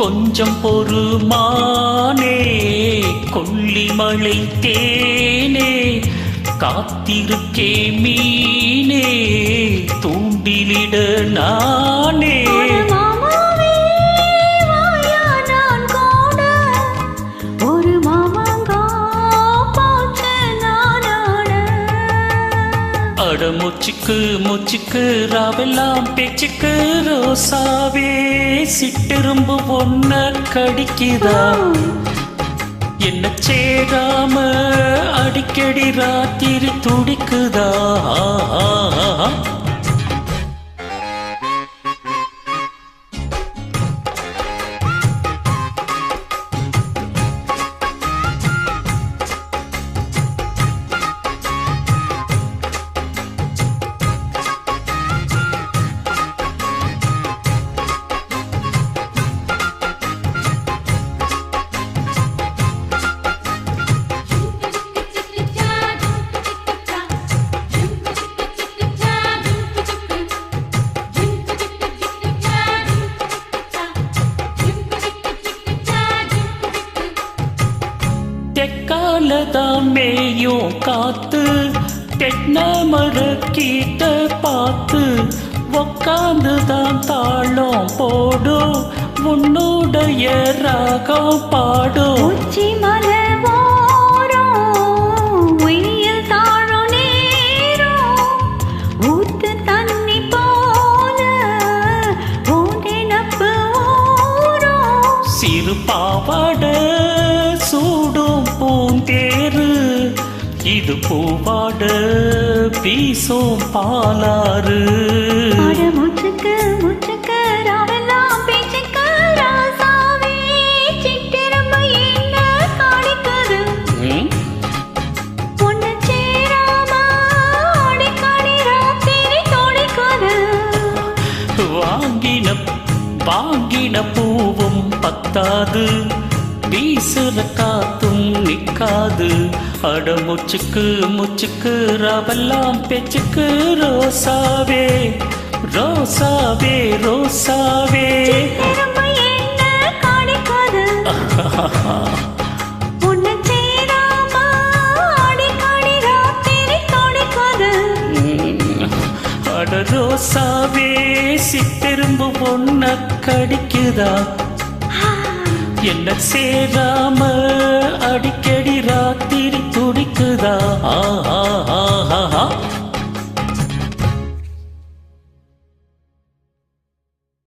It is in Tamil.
கொஞ்சம் பொறுமானே கொல்லிமலை தேனே காத்திருக்கே மீனே தூண்டிலிட நானே அட முச்சுக்கு முச்சுக்கு ராவெல்லாம் பேச்சுக்கு ரோசாவே சிட்டெரும்பு ஒன்ன கடிக்குதா என்ன சேராம அடிக்கடி ராத்திரி துடிக்குதா தெக்காலதான் மேயும் காத்து தென்ன மர கீட்ட பார்த்து உக்காந்துதான் தாளம் போடும் உன்னுடைய ராகம் பாடும் உச்சி மலை உயிர் தாழும் நேரம் ஊத்து தண்ணி போல ஓடினப்பு ஓரம் சிறு பாவாட சூடும் பூந்தேரு இது பூவாட பீசும் பாலாறு முச்சுக்கு முச்சுக்கு ராவெல்லாம் பேச்சுக்கு ராசாவே சிட்டிரம்பு என்ன காணிக்குது பொண்ணு சேராம அடிக்கடி ராத்திரி தோணிக்குது வாங்கின பூவும் பத்தாது வீசுற காத்தும் நிக்காது அட முச்சுக்கு முச்சுக்கு ராவெல்லாம் பேச்சுக்கு ரோசாவே ரோசாவே ரோசாவே சிட்டிரம்பு என்ன காணிக்குது பொண்ணு சேராம அடிக்கடி ராத்திரி தோணிக்குது அட ரோசாவே சிட்டெரும்பு ஒன்ன கடிக்குதா என்ன சேராம அடிக்கடி ராத்திரி துடிக்குதா